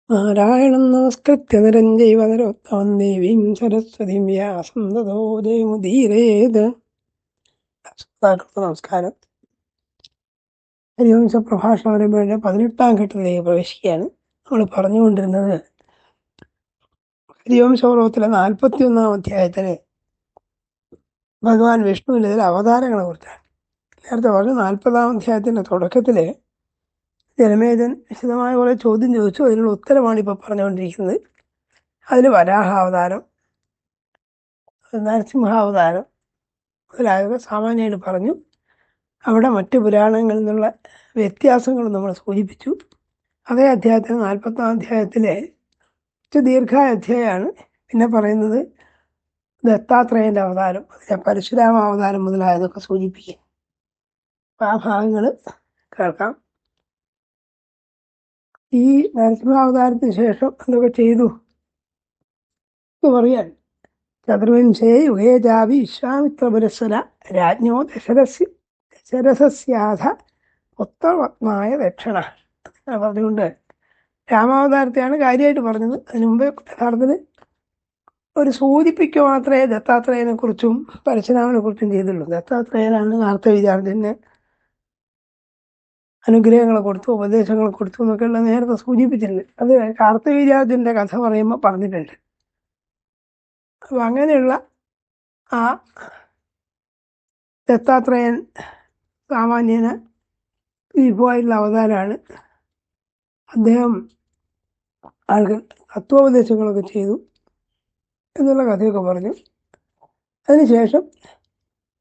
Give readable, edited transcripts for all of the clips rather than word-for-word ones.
നാരായണം നമസ്കൃത്യ നിരം ജൈവ നരോത്തമം ദേവീം സരസ്വതീം വ്യാസം തതോ ജയമുദീരേത്. ശ്രോതാക്കൾക്ക് നമസ്കാരം. ഹരിവംശ പ്രഭാഷണ പരമ്പരയുടെ 18ാം ഘട്ടത്തിലേക്ക് പ്രവേശിക്കുകയാണ്. നമ്മൾ പറഞ്ഞുകൊണ്ടിരുന്നത് ഹരിവംശ പർവ്വത്തിലെ 41ാം അധ്യായത്തിലെ ഭഗവാൻ വിഷ്ണുവിൻ്റെ ചില അവതാരങ്ങളെ കുറിച്ചാണ്. നേരത്തെ പറഞ്ഞു 40ാം അധ്യായത്തിൻ്റെ തുടക്കത്തിൽ ജനമേജൻ വിശദമായ പോലെ ചോദ്യം ചോദിച്ചു. അതിനുള്ള ഉത്തരമാണ് ഇപ്പോൾ പറഞ്ഞുകൊണ്ടിരിക്കുന്നത്. അതിൽ വരാഹാവതാരം, നരസിംഹാവതാരം മുതലായവ സാമാന്യമായിട്ട് പറഞ്ഞു. അവിടെ മറ്റ് പുരാണങ്ങളിൽ നിന്നുള്ള വ്യത്യാസങ്ങളും നമ്മൾ സൂചിപ്പിച്ചു. അതേ അധ്യായത്തിൽ 40ാം അധ്യായത്തിലെ ദീർഘായ അധ്യായമാണ്. പിന്നെ പറയുന്നത് ദത്താത്രേയൻ്റെ അവതാരം, അതിലെ പരശുരാമ അവതാരം മുതലായതൊക്കെ സൂചിപ്പിക്കുക. ആ ഭാഗങ്ങൾ കേൾക്കാം. ഈ നരസിംഹാവതാരത്തിന് ശേഷം എന്തൊക്കെ ചെയ്തു എന്ന് പറയാൻ, ചതുർവിംശേ യുഗേ ജാവി വിശ്വാമിത്രപുരസ്സര രാജ്ഞോ ദശരഥസ്യാധ ഉത്തമമായ ദക്ഷിണ പറഞ്ഞുകൊണ്ട് രാമാവതാരത്തെയാണ് കാര്യമായിട്ട് പറഞ്ഞത്. അതിനു മുമ്പേ യഥാർത്ഥത്തിൽ ഒരു സൂചിപ്പിക്കുക മാത്രമേ ദത്താത്രേയനെ കുറിച്ചും പരശുരാമനെ കുറിച്ചും ചെയ്തുള്ളൂ. ദത്താത്രേയനാണ് കാർത്തവീര്യാർജുനെ അനുഗ്രഹങ്ങൾ കൊടുത്തു, ഉപദേശങ്ങൾ കൊടുത്തു എന്നൊക്കെയുള്ള നേരത്തെ സൂചിപ്പിച്ചിട്ടുണ്ട്. അത് കാർത്തവീര്യാർജുൻ്റെ കഥ പറയുമ്പോൾ പറഞ്ഞിട്ടുണ്ട്. അപ്പം അങ്ങനെയുള്ള ആ ദത്താത്രേയൻ സാമാന്യന് വിഭവമായിട്ടുള്ള അവതാരമാണ്. അദ്ദേഹം ആൾക്ക് തത്വോപദേശങ്ങളൊക്കെ ചെയ്തു എന്നുള്ള കഥയൊക്കെ പറഞ്ഞു. അതിനുശേഷം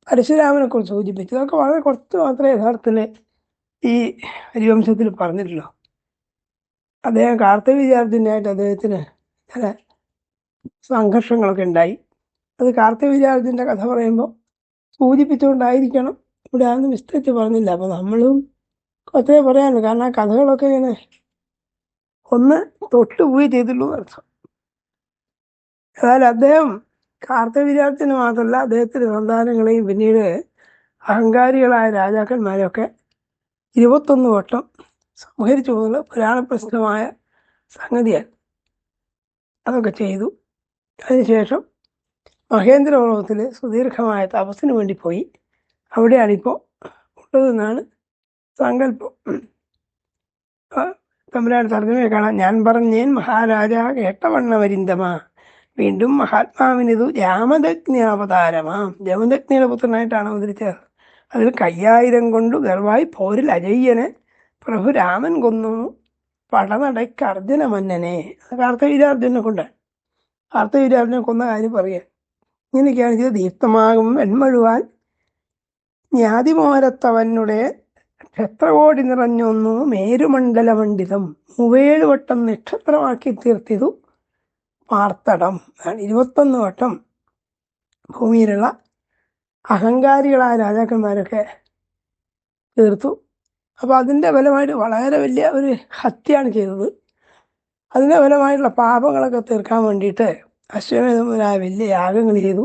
പരശുരാമനെ കുറിച്ച് സൂചിപ്പിച്ചു. അതൊക്കെ വളരെ കുറച്ച് മാത്രമേ യഥാർത്ഥത്തിൽ ഈ ഹരിവംശത്തിൽ പറഞ്ഞിട്ടുള്ളൂ. അദ്ദേഹം കാർത്തവീര്യാർജുനായിട്ട് അദ്ദേഹത്തിന് ചില സംഘർഷങ്ങളൊക്കെ ഉണ്ടായി. അത് കാർത്തവീര്യാർജുൻ്റെ കഥ പറയുമ്പോൾ സൂചിപ്പിച്ചുകൊണ്ടായിരിക്കണം ഇവിടെ അതൊന്നും വിസ്തരിച്ച് പറഞ്ഞില്ല. അപ്പോൾ നമ്മളും കുറച്ചേ പറയാനുള്ളൂ. കാരണം ആ കഥകളൊക്കെ ഇങ്ങനെ ഒന്ന് തൊട്ടുപോയി ചെയ്തുള്ളൂ അർത്ഥം. ഏതായാലും അദ്ദേഹം കാർത്തവീര്യാർജുന് മാത്രമല്ല, അദ്ദേഹത്തിൻ്റെ സന്താനങ്ങളെയും പിന്നീട് അഹങ്കാരികളായ രാജാക്കന്മാരെയൊക്കെ 21 വട്ടം സംഹരിച്ചു പോകുന്നത് പുരാണപ്രസിദ്ധമായ സംഗതിയാണ്. അതൊക്കെ ചെയ്തു. അതിനുശേഷം മഹേന്ദ്രപർവ്വതത്തിൽ സുദീർഘമായ തപസ്സിന് വേണ്ടി പോയി. അവിടെയാണിപ്പോൾ ഉള്ളതെന്നാണ് സങ്കല്പം. തമ്പുരാൻ തർജ്ജമയെ കാണാം. ഞാൻ പറഞ്ഞേൻ മഹാരാജ കേട്ടവണ്ണവരിന്തമ, വീണ്ടും മഹാത്മാവിനിതു രാമദഗ്നിയാവതാരമാം. ജമദഗ്നിയുടെ പുത്രനായിട്ടാണ് അവതരിച്ചത്. അതിൽ 5000 കൊണ്ടു ഗർവായി പോരിൽ അജയ്യനെ പ്രഭു രാമൻ കൊന്നു പടനടയ്ക്ക് അർജുന മന്നനെ. കാർത്തവീര്യാർജുനെ കൊണ്ടാണ്. കാർത്തവീര്യാർജുനെ കൊന്ന കാര്യം പറയുക. ഇങ്ങനെയൊക്കെയാണ് ഇത്. ദീപ്തമാകും വെൺമഴുവാൻ ജ്ഞാതിമോരത്തവനുടെ ക്ഷത്രകോടി നിറഞ്ഞൊന്നു മേരുമണ്ഡലമണ്ഡിതം 37 വട്ടം നക്ഷത്രമാക്കി തീർത്തിതു മാർത്തടം. 21 വട്ടം ഭൂമിയിലുള്ള അഹങ്കാരികളായ രാജാക്കന്മാരൊക്കെ തീർത്തു. അപ്പോൾ അതിൻ്റെ ഫലമായിട്ട് വളരെ വലിയ ഒരു ഹത്യയാണ് ചെയ്തത്. അതിൻ്റെ ഫലമായിട്ടുള്ള പാപങ്ങളൊക്കെ തീർക്കാൻ വേണ്ടിയിട്ട് അശ്വമേധമുതലായ വലിയ യാഗങ്ങൾ ചെയ്തു.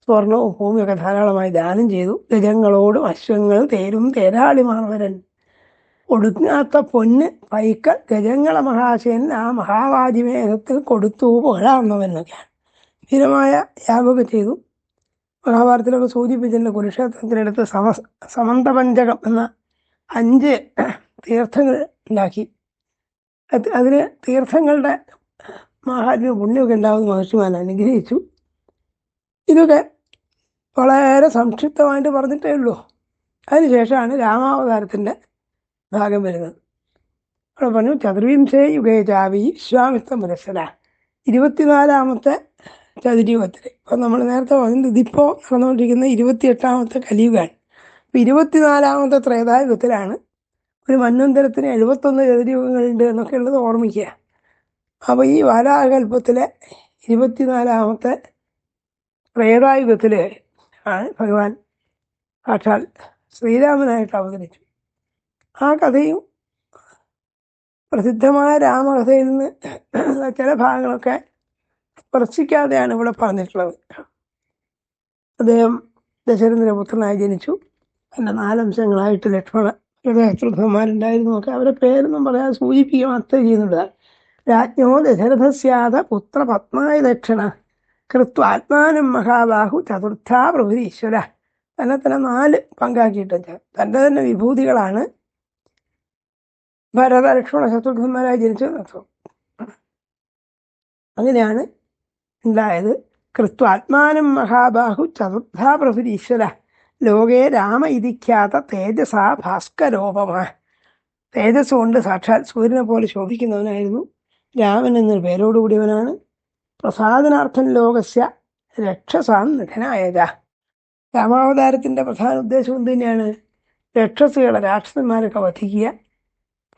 സ്വർണവും ഭൂമിയൊക്കെ ധാരാളമായി ദാനം ചെയ്തു. ഗജങ്ങളോടും അശ്വങ്ങൾ തേരും തേരാളിമാർവരൻ ഒടുങ്ങാത്ത പൊന്ന് പൈക്കൽ ഗജങ്ങള മഹാശയൻ ആ മഹാവാജിമേഘത്തിൽ കൊടുത്തു പുകഴാർന്നവനൊക്കെയാണ്. സ്ഥിരമായ യാഗമൊക്കെ ചെയ്തു. മഹാഭാരതത്തിലൊക്കെ സൂചിപ്പിച്ചിട്ടുണ്ട്. കുരുക്ഷേത്രത്തിനടുത്ത് സമന്തപഞ്ചകം എന്ന 5 തീർത്ഥങ്ങൾ ഉണ്ടാക്കി. അതിന് തീർത്ഥങ്ങളുടെ മഹാത്മ്യം പുണ്യമൊക്കെ ഉണ്ടാകുന്ന മഹർഷിമാൻ അനുഗ്രഹിച്ചു. ഇതൊക്കെ വളരെ സംക്ഷിപ്തമായിട്ട് പറഞ്ഞിട്ടേ ഉള്ളൂ. അതിനുശേഷമാണ് രാമാവതാരത്തിൻ്റെ ഭാഗം വരുന്നത്. അവിടെ പറഞ്ഞു ചതുർവിംശേ യുഗേ ചാവി വിശ്വാമിത്ര പുരസ്സര. 24ാമത്തെ ചതുര്യുഗത്തിൽ. ഇപ്പം നമ്മൾ നേരത്തെ പറഞ്ഞത് ഇതിപ്പോൾ നടന്നുകൊണ്ടിരിക്കുന്ന 28ാമത്തെ കലിയുഗമാണ്. ഇപ്പം 24ാമത്തെ ത്രേതായുഗത്തിലാണ്. ഒരു മന്വന്തരത്തിന് 71 ചതുര്യുഗങ്ങളുണ്ട് എന്നൊക്കെ ഉള്ളത് ഓർമ്മിക്കുക. അപ്പോൾ ഈ വാരാഹകൽപ്പത്തിലെ 24ാമത്തെ ത്രേതായുഗത്തിൽ ആണ് ഭഗവാൻ സാക്ഷാൽ ശ്രീരാമനായിട്ട് അവതരിച്ചു. ആ കഥയും പ്രസിദ്ധമായ രാമകഥയിൽ നിന്ന് ചില ഭാഗങ്ങളൊക്കെ സ്പർശിക്കാതെയാണ് ഇവിടെ പറഞ്ഞിട്ടുള്ളത്. അദ്ദേഹം ദശരഥൻ്റെ പുത്രനായി ജനിച്ചു. എൻ്റെ 4 അംശങ്ങളായിട്ട് ലക്ഷ്മണ ശത്രുഘ്നന്മാരുണ്ടായിരുന്നു. ഒക്കെ അവരെ പേരൊന്നും പറയാതെ സൂചിപ്പിക്കുക മാത്രമേ ചെയ്യുന്നുള്ളതാണ്. രാജ്ഞോ ദശരഥസ്യാത പുത്രപത്മായ ദക്ഷിണ കൃത്വാത്മാനം മഹാബാഹു ചതുർത്ഥാ പ്രഭുരീശ്വര. തന്നെ തന്നെ 4 പങ്കാക്കിയിട്ട് തൻ്റെ തന്നെ വിഭൂതികളാണ് ഭരത ലക്ഷ്മണ ശത്രുഘ്നന്മാരായി ജനിച്ചു നടത്തും. അങ്ങനെയാണ് ഉണ്ടായത്. കൃത്വാത്മാനം മഹാബാഹു ചതുർത്ഥാ പ്രഭുരീശ്വര ലോകേ രാമ ഇതിഖ്യാത തേജസാ ഭാസ്കരോപമ. തേജസ് കൊണ്ട് സാക്ഷാൽ സൂര്യനെ പോലെ ശോഭിക്കുന്നവനായിരുന്നു രാമൻ എന്നൊരു പേരോടുകൂടിയവനാണ്. പ്രസാദനാർത്ഥം ലോകസ്യ രക്ഷസാം നിധനായത. രാമാവതാരത്തിൻ്റെ പ്രധാന ഉദ്ദേശം എന്ത് തന്നെയാണ്? രക്ഷസുകളെ, രാക്ഷസന്മാരൊക്കെ വധിക്കുക.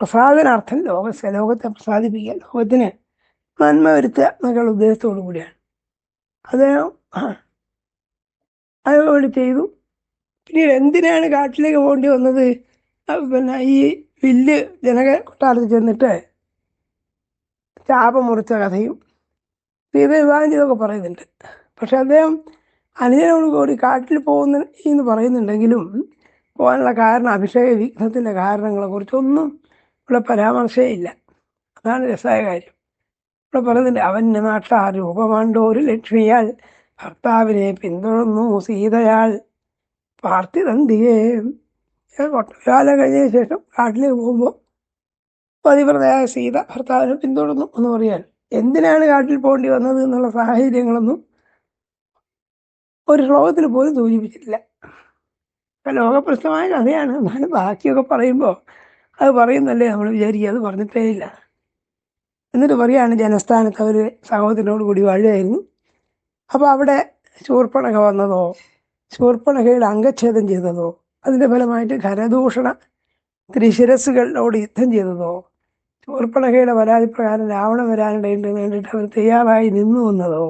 പ്രസാദനാർത്ഥം ലോകസ്യ, ലോകത്തെ പ്രസാദിപ്പിക്കുക, ലോകത്തിന് നന്മ വരുത്തുക എന്നൊക്കെയുള്ള ഉദ്ദേശത്തോടു കൂടിയാണ് അദ്ദേഹം അതുകൊണ്ട് ചെയ്തു. പിന്നീട് എന്തിനാണ് കാട്ടിലേക്ക് പോകേണ്ടി വന്നത്? പിന്നെ ഈ വില്ല് ജനക കൊട്ടാരത്തിൽ ചെന്നിട്ട് ചാപം മുറിച്ച കഥയും സീത വിവാഹം ചെയ്തൊക്കെ പറയുന്നുണ്ട്. പക്ഷെ അദ്ദേഹം അനുജനോട് കൂടി കാട്ടിൽ എന്ന് പറയുന്നുണ്ടെങ്കിലും പോകാനുള്ള കാരണം, അഭിഷേക വിഘ്നത്തിൻ്റെ കാരണങ്ങളെ കുറിച്ചൊന്നും ഇവിടെ പരാമർശമേ ഇല്ല. അതാണ് രസമായ കാര്യം. ഇവിടെ പറയുന്നുണ്ട്, അവന് നാട്ടാർ രൂപമാണ്ടോരു ലക്ഷ്മിയാൽ ഭർത്താവിനെ പിന്തുടർന്നു സീതയാൾ പാർത്ഥിതന്തിയെ. വിവാഹം കഴിഞ്ഞതിന് ശേഷം കാട്ടിലേക്ക് പോകുമ്പോൾ പതിവ്രതയായ സീത ഭർത്താവിനെ പിന്തുടർന്നു എന്ന് പറയാൻ എന്തിനാണ് കാട്ടിൽ പോകേണ്ടി വന്നത് എന്നുള്ള സാഹചര്യങ്ങളൊന്നും ഒരു ശ്ലോകത്തിൽ പോലും സൂചിപ്പിച്ചിട്ടില്ല. ലോകപ്രസിദ്ധമായ കഥയാണ്. എന്നാലും ബാക്കിയൊക്കെ പറയുമ്പോൾ അത് പറയുന്നല്ലേ നമ്മൾ വിചാരിക്കുക, അത് പറഞ്ഞിട്ടേ ഇല്ല. എന്നിട്ട് പറയാണ്, ജനസ്ഥാനത്ത് അവർ സഹോദരനോട് കൂടി വാഴുകയായിരുന്നു. അപ്പോൾ അവിടെ ശൂർപ്പണഖ വന്നതോ ശൂർപ്പണഖയുടെ അംഗച്ഛേദം ചെയ്തതോ അതിൻ്റെ ഫലമായിട്ട് ഖരദൂഷണ ത്രിശിരസ്സുകളോട് യുദ്ധം ചെയ്തതോ ശൂർപ്പണഖയുടെ പരാതിപ്രകാരം രാവണൻ വരാനിടയുണ്ട് വേണ്ടിയിട്ട് അവർ തയ്യാറായി നിന്നു വന്നതോ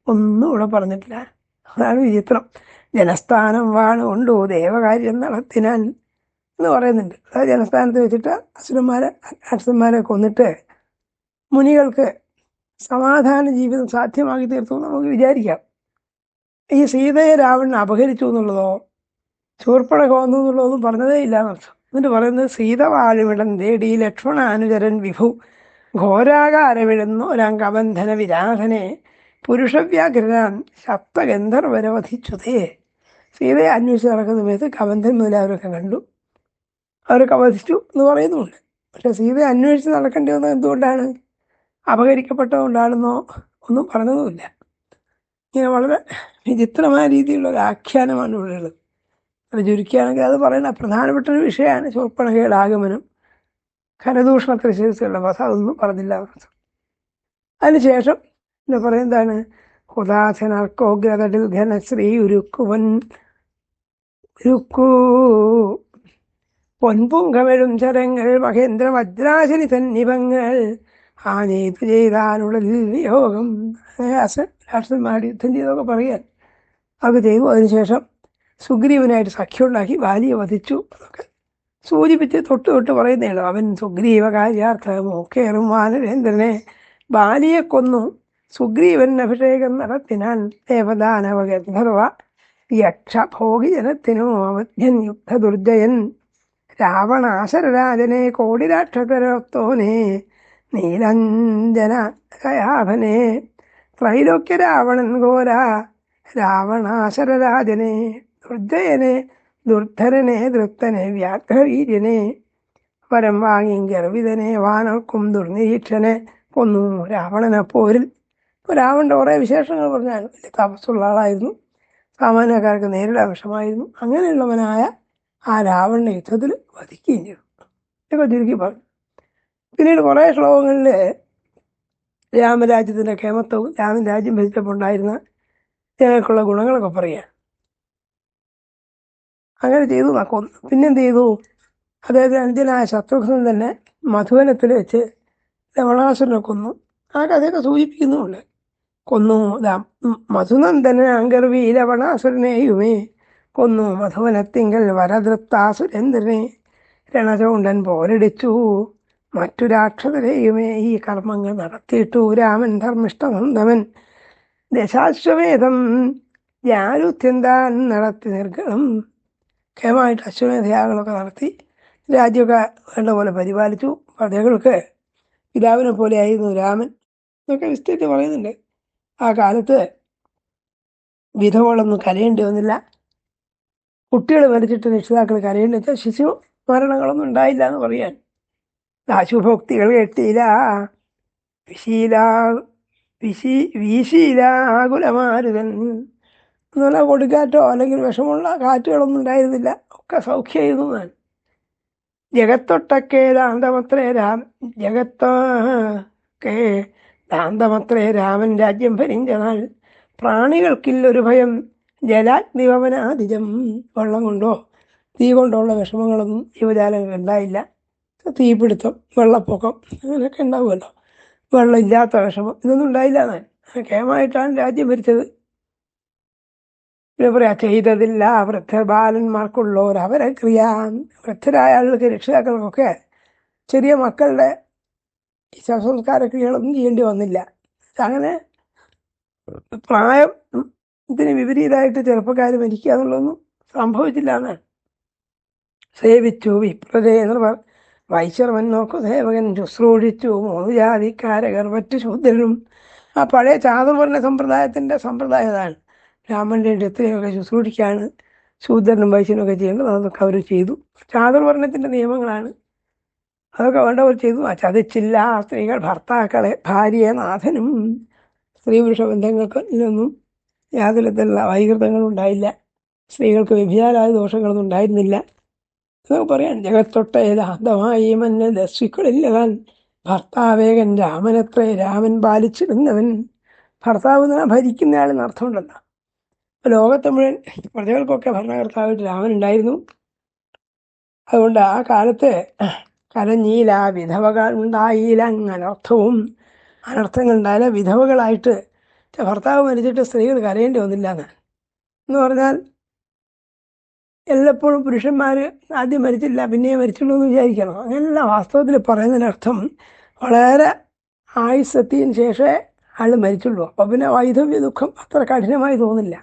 ഒന്നും ഇവിടെ പറഞ്ഞിട്ടില്ല. അതാണ് വിചിത്രം. ജനസ്ഥാനം വാണുകൊണ്ടു ദേവകാര്യം നടത്തിനാൻ എന്ന് പറയുന്നുണ്ട്. അതായത് ജനസ്ഥാനത്ത് വെച്ചിട്ട് അസുരന്മാരെ കൊന്നിട്ട് മുനികൾക്ക് സമാധാന ജീവിതം സാധ്യമാക്കി തീർത്തു നമുക്ക് വിചാരിക്കാം. ഈ സീതയെ രാവണൻ അപഹരിച്ചു എന്നുള്ളതോ ശൂർപ്പണഖ വന്നു എന്നുള്ളതൊന്നും പറഞ്ഞതേ ഇല്ല എന്നർത്ഥം. എന്നിട്ട് പറയുന്നത്, സീത വാഴുമിടം തേടി ലക്ഷ്മണാനുചരൻ വിഭു ഘോരാകാരമിടുന്നു ഒരംഗബന്ധന വിരാധനെ പുരുഷവ്യാഘ്രനാൻ സപ്തഗന്ധർവരെ വധിച്ചുതേ. സീതയെ അന്വേഷിച്ച് നടക്കുന്ന സമയത്ത് കബന്ധൻ മുതലായവരൊക്കെ കണ്ടു, അവരൊക്കെ വധിച്ചു എന്ന് പറയുന്നുമുണ്ട്. പക്ഷെ സീതയെ അന്വേഷിച്ച് നടക്കേണ്ടി വന്നത് എന്തുകൊണ്ടാണ്? അപഹരിക്കപ്പെട്ടതുകൊണ്ടാണെന്നോ ഒന്നും പറഞ്ഞതുമില്ല. ഇങ്ങനെ വളരെ വിചിത്രമായ രീതിയിലുള്ള ഒരു ആഖ്യാനമാണ് ഇവിടെ ഉള്ളത്. അത് ചുരുക്കിയാണെങ്കിൽ അത് പറയുന്ന പ്രധാനപ്പെട്ട ഒരു വിഷയമാണ് ശൂർപ്പണഖയുടെ ആഗമനം, ഖരദൂഷണ ത്രിശിരസ്സുകളുടെ വധ. അതൊന്നും പറഞ്ഞില്ല. അതിനുശേഷം എന്താ പറയുന്നതാണ്? ഹുദാസനർക്കോഗ്രതടിൽ ഘനശ്രീ ഉരുക്കുവൻ പൊൻപുങ്കമെഴും ചരങ്ങൾ മഹേന്ദ്ര വജ്രാശനി സന്നിഭങ്ങൾ ആനേതു ചെയ്താനുള്ളിൽ വിയോഗം. രാക്ഷസന്മാരുടെ യുദ്ധം ചെയ്തൊക്കെ പറയാൻ അത് ചെയ്തു. അതിനുശേഷം സുഗ്രീവനായിട്ട് സഖ്യമുണ്ടാക്കി ബാലിയെ വധിച്ചു. അതൊക്കെ സൂചിപ്പിച്ച് തൊട്ട് പറയുന്നതാണ്. അവൻ സുഗ്രീവ കാര്യാർത്ഥമൊക്കേറും വാനരേന്ദ്രനെ ബാലിയെ കൊന്നു. സുഗ്രീവൻ അഭിഷേകം നടത്തിനാൻ ദേവദാനവ ഗന്ധർവ യക്ഷ ഭോഗിജനത്തിനു അവധ്യൻ യുദ്ധദുർജയൻ രാവണാശരരാജനെ കോടിരാക്ഷസരോത്തോനെ നീലഞ്ജന കയാഭനെ ത്രൈലോക്യ രാവണൻ ഘോര രാവണാശരരാജനെ ദുർജയനെ ദുർധരനെ ദൃപ്തനെ വ്യാഘ്രവീര്യനെ വരം വാങ്ങി ഗർവിതനെ വാനർക്കും ദുർനിരീക്ഷനെ കൊന്നു രാവണനെ പോരിൽ. ഇപ്പോൾ രാവണൻ്റെ കുറേ വിശേഷങ്ങൾ പറഞ്ഞാൽ വലിയ തപസ്സുള്ള ആളായിരുന്നു, സാമാന്യക്കാർക്ക് നേരിടാൻ വിഷമായിരുന്നു. അങ്ങനെയുള്ളവനായ ആ രാവണനെ യുദ്ധത്തിൽ വധിക്കുകയും ചെയ്തു. ഇതൊക്കെ ചുരുക്കി പറഞ്ഞു. പിന്നീട് കുറേ ശ്ലോകങ്ങളിൽ രാമരാജ്യത്തിൻ്റെ ക്ഷേമത്വവും രാമൻ രാജ്യം ഭരിച്ചപ്പോൾ ഉണ്ടായിരുന്ന ജനങ്ങൾക്കുള്ള ഗുണങ്ങളൊക്കെ പറയുക. അങ്ങനെ ചെയ്തു കൊന്നു. പിന്നെന്ത് ചെയ്തു? അദ്ദേഹത്തിന് അനുജനായ ശത്രുഘ്നൻ തന്നെ മധുവനത്തിൽ വെച്ച് ലവണാസുരനെ കൊന്നു. ആ കഥയൊക്കെ സൂചിപ്പിക്കുന്നുമുണ്ട്. കൊന്നു മധുനന്ദന അങ്കർവി ലവണാസുരനെയുമേ കൊന്നു മധുവനത്തിങ്കൽ വരദൃത്താസുരേന്ദ്രനെ രണചൂണ്ടൻ പോരടിച്ചു മറ്റു രാക്ഷസരെയുമേ ഈ കർമ്മങ്ങൾ നടത്തിയിട്ടു രാമൻ ധർമ്മിഷ്ഠനന്ദമൻ ദശാശ്വമേധം ജാരുത്യന്താൻ നടത്തി നിർഗണം. ക്ഷേമമായിട്ട് അശ്വമേധയാഗങ്ങളൊക്കെ നടത്തി രാജ്യമൊക്കെ വേണ്ട പോലെ പരിപാലിച്ചു. പ്രജകൾക്ക് പിതാവിനെ പോലെ ആയിരുന്നു രാമൻ എന്നൊക്കെ വിസ്തരിച്ച് പറയുന്നുണ്ട്. ആ കാലത്ത് വിധവകളൊന്നും കരയേണ്ടി വന്നില്ല. കുട്ടികൾ മരിച്ചിട്ട് രക്ഷിതാക്കൾ കരയേണ്ടി വെച്ചാൽ ശിശു മരണങ്ങളൊന്നും ഉണ്ടായില്ല എന്ന് പറയാൻ. അശുഭോക്തികൾ കേട്ടില്ല, വിശീലാ വീശിയില ആകുലമാരുതൻ എന്നുള്ള കൊടുക്കാറ്റോ അല്ലെങ്കിൽ വിഷമുള്ള കാറ്റുകളൊന്നും ഉണ്ടായിരുന്നില്ല. ഒക്കെ സൗഖ്യമായിരുന്നു. ഞാൻ ജഗത്തൊട്ടൊക്കെ ദാന്തമത്രേ ജഗത്തൊക്കെ ദാന്തമത്രേ രാമൻ രാജ്യം ഭരിഞ്ചനാൾ പ്രാണികൾക്കില്ലൊരു ഭയം ജലാഗ്നിഭവനാധിജം. വെള്ളം കൊണ്ടോ തീ കൊണ്ടോ ഉള്ള വിഷമങ്ങളൊന്നും ജീവജാലങ്ങൾ ഉണ്ടായില്ല. തീപിടുത്തം, വെള്ളപ്പൊക്കം അങ്ങനെയൊക്കെ ഉണ്ടാവുമല്ലോ. വെള്ളമില്ലാത്ത വിഷമം ഇതൊന്നും ഉണ്ടായില്ല. ഞാൻ കേമായിട്ടാണ് രാജ്യം ഭരിച്ചത്. പിന്നെ പറയാ ചെയ്തതില്ല വൃദ്ധബാലന്മാർക്കുള്ളവർ അവരെ ക്രിയാൻ. വൃദ്ധരായ ആളുകൾക്ക് രക്ഷിതാക്കൾക്കൊക്കെ ചെറിയ മക്കളുടെ ശവസംസ്കാര ക്രിയകളൊന്നും ചെയ്യേണ്ടി വന്നില്ല. അങ്ങനെ പ്രായം ഇതിന് വിപരീതമായിട്ട് ചെറുപ്പക്കാർ മരിക്കുക എന്നുള്ളതൊന്നും സംഭവിച്ചില്ല എന്നാണ്. സേവിച്ചു വിപ്രതേ എന്ന് വൈശ്രമൻ നോക്കു സേവകൻ ശുശ്രൂഷിച്ചു മൂന്ന് ജാതിക്കാരകർ മറ്റു ശൂദ്രനും. ആ പഴയ ചാതുർവർണ്ണ സമ്പ്രദായം അതാണ്. രാമൻ്റെ എത്രയൊക്കെ ശുശ്രൂഷിക്കാണ് ശൂദ്രനും വൈശ്യനൊക്കെ ചെയ്യേണ്ടത്, അതൊക്കെ അവർ ചെയ്തു. ചാതുർവർണ്ണത്തിൻ്റെ നിയമങ്ങളാണ്, അതൊക്കെ വേണ്ടവർ ചെയ്തു. ചതിച്ചില്ല സ്ത്രീകൾ ഭർത്താക്കളെ ഭാര്യയെ നാഥനും. സ്ത്രീ പുരുഷ ബന്ധങ്ങൾക്ക് ഇതിനൊന്നും യാതൊരു തരത്തിലുള്ള വൈകൃതങ്ങളും ഉണ്ടായില്ല. സ്ത്രീകൾക്ക് വ്യഭിചാരായ ദോഷങ്ങളൊന്നും ഉണ്ടായിരുന്നില്ല എന്നൊക്കെ പറയാൻ. ജഗത്തൊട്ടേലാന്തമായി മന്നെ ദസ്വിക്കളില്ലതാൻ ഭർത്താവേകൻ രാമനത്രേ രാമൻ പാലിച്ചിരുന്നവൻ. ഭർത്താവ് എന്ന് ഭരിക്കുന്നയാളെന്ന് അർത്ഥമുണ്ടല്ലോ. ലോകത്തെ മുഴുവൻ പ്രജകൾക്കൊക്കെ ഭരണകർത്താവായിട്ട് രാമൻ ഉണ്ടായിരുന്നു. അതുകൊണ്ട് ആ കാലത്ത് കരഞ്ഞീല വിധവകൾ ഉണ്ടായില്ല. അനർത്ഥവും അനർത്ഥങ്ങൾ ഉണ്ടായാലും വിധവകളായിട്ട് ഭർത്താവ് മരിച്ചിട്ട് സ്ത്രീകൾ കരയേണ്ടി വന്നില്ല എന്ന് പറഞ്ഞാൽ എല്ലപ്പോഴും പുരുഷന്മാർ ആദ്യം മരിച്ചില്ല പിന്നെയും മരിച്ചുള്ളൂ എന്ന് വിചാരിക്കണം. അങ്ങനെയല്ല വാസ്തവത്തിൽ പറയുന്നതിനർത്ഥം വളരെ ആയുസ്സെത്തിയതിന് ശേഷമേ ആൾ മരിച്ചുള്ളൂ. അപ്പോൾ പിന്നെ വൈധവ്യ ദുഃഖം അത്ര കഠിനമായി തോന്നില്ല.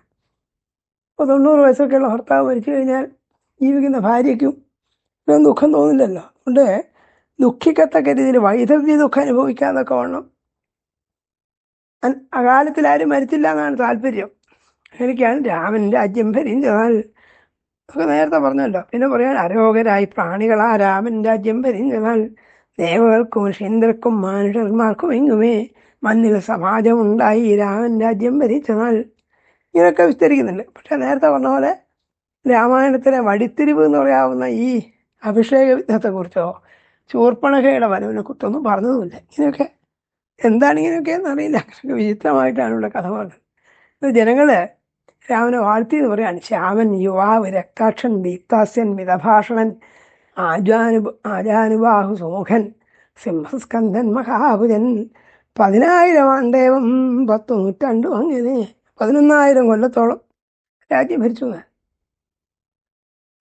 ഇപ്പോൾ 90 വയസ്സൊക്കെയുള്ള ഭർത്താവ് മരിച്ചു കഴിഞ്ഞാൽ ജീവിക്കുന്ന ഭാര്യയ്ക്കും ഇതൊന്നും ദുഃഖം തോന്നില്ലല്ലോ. അതുകൊണ്ട് ദുഃഖിക്കത്തക്ക രീതിയിൽ വൈധവ്യ ദുഃഖം അനുഭവിക്കാതൊക്കെ വേണം. അകാലത്തിൽ ആരും മരിച്ചില്ല എന്നാണ് താല്പര്യം. എനിക്കാണ് രാമൻ രാജ്യം ഭരിച്ചതാൽ ഒക്കെ നേരത്തെ പറഞ്ഞല്ലോ. പിന്നെ പറയാൻ അരോഗരായി പ്രാണികളാ രാമൻ രാജ്യം ഭരിച്ചതാൽ ദേവകൾക്കും ഋഷീന്ദ്രർക്കും മനുഷ്യന്മാർക്കും എങ്ങുമേ മണ്ണിൽ സമാജമുണ്ടായി രാമൻ രാജ്യം ഭരിച്ചതാൽ. ഇങ്ങനെയൊക്കെ വിസ്തരിക്കുന്നുണ്ട്. പക്ഷെ നേരത്തെ പറഞ്ഞ പോലെ രാമായണത്തിലെ വഴിത്തിരിവ് എന്ന് പറയാവുന്ന ഈ അഭിഷേക യുദ്ധത്തെക്കുറിച്ചോ ശൂർപ്പണഖയുടെ വരവിനെ കുറിച്ചൊന്നും പറഞ്ഞതുമില്ല. ഇങ്ങനെയൊക്കെ എന്താണ് ഇങ്ങനെയൊക്കെയെന്ന് അറിയില്ല. വിചിത്രമായിട്ടാണ് ഇവിടെ കഥ പറഞ്ഞത്. ജനങ്ങൾ രാമനെ വാഴ്ത്തി എന്ന് പറയാണ്. ശ്യാമൻ യുവാവ് രക്താക്ഷൻ ദീപ്താസ്യൻ മിതഭാഷണൻ ആജാനുബാഹു സുമുഖൻ സിംഹസ്കന്ധൻ മഹാഭുജൻ 10,000 ആണ്ടേവം 10 നൂറ്റാണ്ടും അങ്ങനെ 11,000 കൊല്ലത്തോളം രാജ്യം ഭരിച്ചു.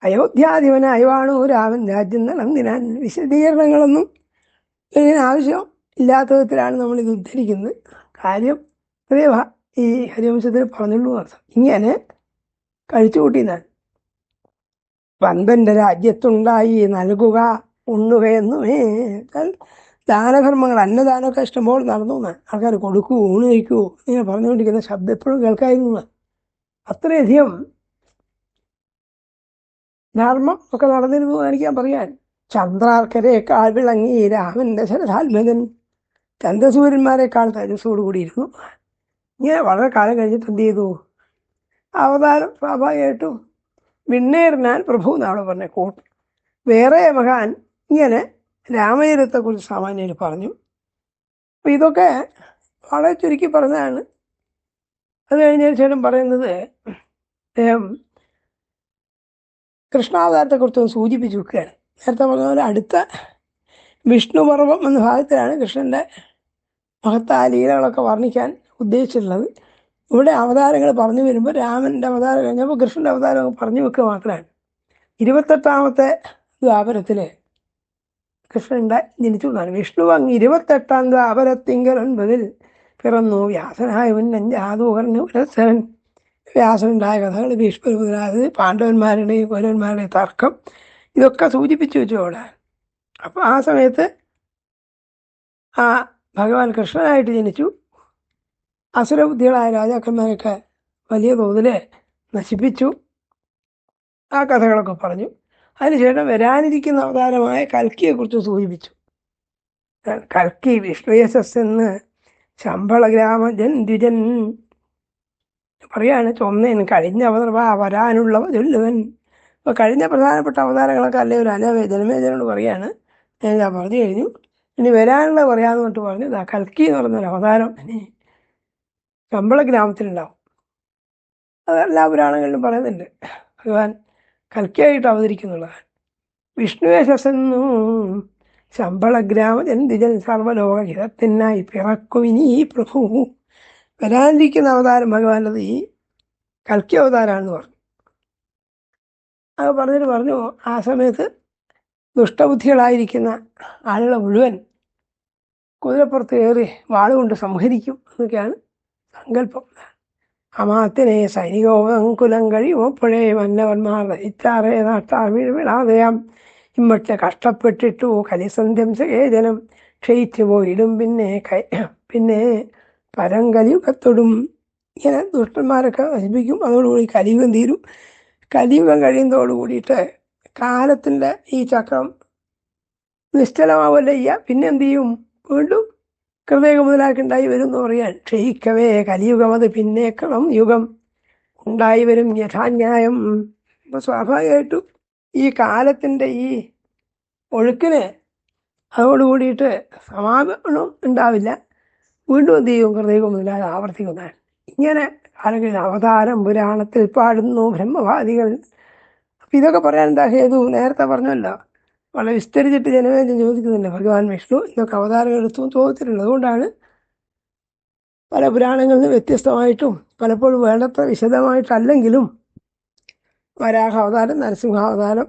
അയോധ്യാധിപനായി വാണു രാമൻ രാജ്യം നടന്നിനാൻ. വിശദീകരണങ്ങളൊന്നും ഇതിന് ആവശ്യം ഇല്ലാത്ത വിധത്തിലാണ് നമ്മളിത് ഉദ്ധരിക്കുന്നത്. കാര്യം അതേ ഈ ഹരിവംശത്തിൽ പറഞ്ഞുള്ളൂ അർത്ഥം. ഇങ്ങനെ കഴിച്ചുകൂട്ടി ഞാൻ പന്തൻ്റെ രാജ്യത്തുണ്ടായി നൽകുക ഉണ്ണുകയെന്നുമേ. ദാനധർമ്മങ്ങൾ അന്നദാനമൊക്കെ ഇഷ്ടംപോലെ നടന്നു. ആൾക്കാർ കൊടുക്കൂ ഊണ് കഴിക്കൂ ഇങ്ങനെ പറഞ്ഞുകൊണ്ടിരിക്കുന്ന ശബ്ദം എപ്പോഴും കേൾക്കായിരുന്നു. അത്രയധികം ധർമ്മം ഒക്കെ നടന്നിരുന്നു എനിക്ക് ഞാൻ പറയാൻ. ചന്ദ്രാർക്കരേക്കാൾ വിളങ്ങി രാമൻ്റെ ശരഥാത്മകൻ. ചന്ദ്രസൂര്യന്മാരെക്കാൾ തേജസ്സോടു കൂടിയിരുന്നു. ഇങ്ങനെ വളരെ കാലം കഴിഞ്ഞിട്ട് എന്ത് ചെയ്തു? അവതാരം സ്വാഭാവികമായിട്ടും വിണ്ണേറിനാൻ പ്രഭു എന്നാണ് പറഞ്ഞ കൂട്ട്. വേറെ മഹാൻ ഇങ്ങനെ രാമചരിതത്തെക്കുറിച്ച് സാമാന്യർ പറഞ്ഞു. അപ്പം ഇതൊക്കെ വളരെ ചുരുക്കി പറഞ്ഞതാണ്. അത് കഴിഞ്ഞ ശേഷം പറയുന്നത് അദ്ദേഹം കൃഷ്ണാവതാരത്തെക്കുറിച്ച് സൂചിപ്പിച്ചു വെക്കുകയാണ്. നേരത്തെ പറഞ്ഞ പോലെ അടുത്ത വിഷ്ണുപർവം എന്ന ഭാഗത്തിലാണ് കൃഷ്ണൻ്റെ മഹത്തായ ലീലകളൊക്കെ വർണ്ണിക്കാൻ ഉദ്ദേശിച്ചിട്ടുള്ളത്. ഇവിടെ അവതാരങ്ങൾ പറഞ്ഞു വരുമ്പോൾ രാമൻ്റെ അവതാരം കഴിഞ്ഞപ്പോൾ കൃഷ്ണൻ്റെ അവതാരം പറഞ്ഞു വെക്കുക മാത്രമാണ്. 28ാമത്തെ ദ്വാപരത്തിൽ കൃഷ്ണൻ ജനിച്ചു എന്നാണ്. വിഷ്ണു അങ്ങ് 28ാം ദ്വാപരത്തിങ്കൽ 9 പിറന്നു വ്യാസനായ ഉന്നഞ്ചാതൂകർണ ഉരസൻ. വ്യാസനുണ്ടായ കഥകൾ, ഭീഷ്മർ മുതലായത്, പാണ്ഡവന്മാരുടെയും കൗരവന്മാരുടെയും തർക്കം, ഇതൊക്കെ സൂചിപ്പിച്ചു വെച്ചു അവിടെ. അപ്പോൾ ആ സമയത്ത് ആ ഭഗവാൻ കൃഷ്ണനായിട്ട് ജനിച്ചു. അസുരബുദ്ധികളായ രാജാക്കന്മാരൊക്കെ വലിയ തോതിൽ നശിപ്പിച്ചു. ആ കഥകളൊക്കെ പറഞ്ഞു. അതിനുശേഷം വരാനിരിക്കുന്ന അവതാരമായ കൽക്കിയെക്കുറിച്ച് സൂചിപ്പിച്ചു. കൽക്കി വിഷ്ണുയശസ്സെന്ന് ശമ്പള ഗ്രാമജൻ ദ്വിജൻ പറയാണ്. ചൊന്നേൻ കഴിഞ്ഞ വരാനുള്ളവ ചൊല്ലുവൻ. അപ്പോൾ കഴിഞ്ഞ പ്രധാനപ്പെട്ട അവതാരങ്ങളൊക്കെ അല്ലേ ഒരു ജനമേജനോട് പറയാണ്, ഞാൻ പറഞ്ഞു കഴിഞ്ഞു, ഇനി വരാനുള്ളത് പറയാമെന്ന് പറഞ്ഞിട്ട് പറഞ്ഞു. കൽക്കി എന്ന് പറഞ്ഞൊരു അവതാരം ഇനി ശമ്പള ഗ്രാമത്തിലുണ്ടാവും. അത് എല്ലാ പുരാണങ്ങളിലും പറയുന്നുണ്ട്. ഭഗവാൻ കൽക്കിയായിട്ട് അവതരിക്കുന്നുള്ളതാണ്. വിഷ്ണുവേശസ്സെന്നും ശമ്പള ഗ്രാമജൻ ദ്വിജൻ സർവ്വലോകഹിതത്തിനായി പിറക്കും ഇനി ഈ പ്രഭു. വരാനിരിക്കുന്ന അവതാരം ഭഗവാനത് ഈ കൽക്കി അവതാരമാണെന്ന് പറഞ്ഞു. അത് പറഞ്ഞിട്ട് പറഞ്ഞു, ആ സമയത്ത് ദുഷ്ടബുദ്ധികളായിരിക്കുന്ന ആളുകളെ മുഴുവൻ കുതിരപ്പുറത്ത് കയറി വാളുകൊണ്ട് സംഹരിക്കും എന്നൊക്കെയാണ് സങ്കല്പം. അമാത്തിനെ സൈനികോപകുലം കഴിയുമ്പോഴേ മന്നവന്മാർ ദഹിച്ചാറേ നാട്ടാർ വീഴാതെയാം ഇമ്മട്ട് കഷ്ടപ്പെട്ടിട്ടു കലിസന്ധ്യം സേജനം ക്ഷയിച്ചു പോയിടും പിന്നെ പരങ്കലിയുഗത്തൊടും. ഇങ്ങനെ ദുഷ്ടന്മാരൊക്കെ നശിപ്പിക്കും. അതോടുകൂടി കലിയുഗം തീരും. കലിയുഗം കഴിയുന്നതോടു കൂടിയിട്ട് കാലത്തിൻ്റെ ഈ ചക്രം നിശ്ചലമാവല്ല ചെയ്യുക. പിന്നെ എന്ത് ചെയ്യും? വീണ്ടും കൃതയുഗം മുതലാക്കുണ്ടായി വരും എന്ന് പറയാൻ. ക്ഷയിക്കവേ കലിയുഗം അത് പിന്നേക്കണം യുഗം ഉണ്ടായി വരും യഥാന്യായം. അപ്പോൾ സ്വാഭാവികമായിട്ടും ഈ കാലത്തിൻ്റെ ഈ ഒഴുക്കിന് അതോടുകൂടിയിട്ട് സമാപനം ഉണ്ടാവില്ല. വീണ്ടും എന്ത് ചെയ്യും? കൃതയുഗം മുതലാതെ ആവർത്തിക്കുന്നതാണ്. ഇങ്ങനെ ആരെങ്കിലും അവതാരം പുരാണത്തിൽ പാടുന്നു ബ്രഹ്മവാദികൾ. അപ്പം ഇതൊക്കെ പറയാൻ എന്താ ഹേതു? നേരത്തെ പറഞ്ഞല്ലോ, വളരെ വിസ്തരിച്ചിട്ട് ജനമേജൻ ചോദിക്കുന്നുണ്ട്. ഭഗവാൻ വിഷ്ണു ഇതൊക്കെ അവതാരങ്ങൾ എടുത്തു ചോദിച്ചിട്ടുണ്ട്. അതുകൊണ്ടാണ് പല പുരാണങ്ങളിൽ നിന്ന് വ്യത്യസ്തമായിട്ടും പലപ്പോഴും വേണ്ടത്ര വിശദമായിട്ടല്ലെങ്കിലും വരാഹ അവതാരം, നരസിംഹാവതാരം,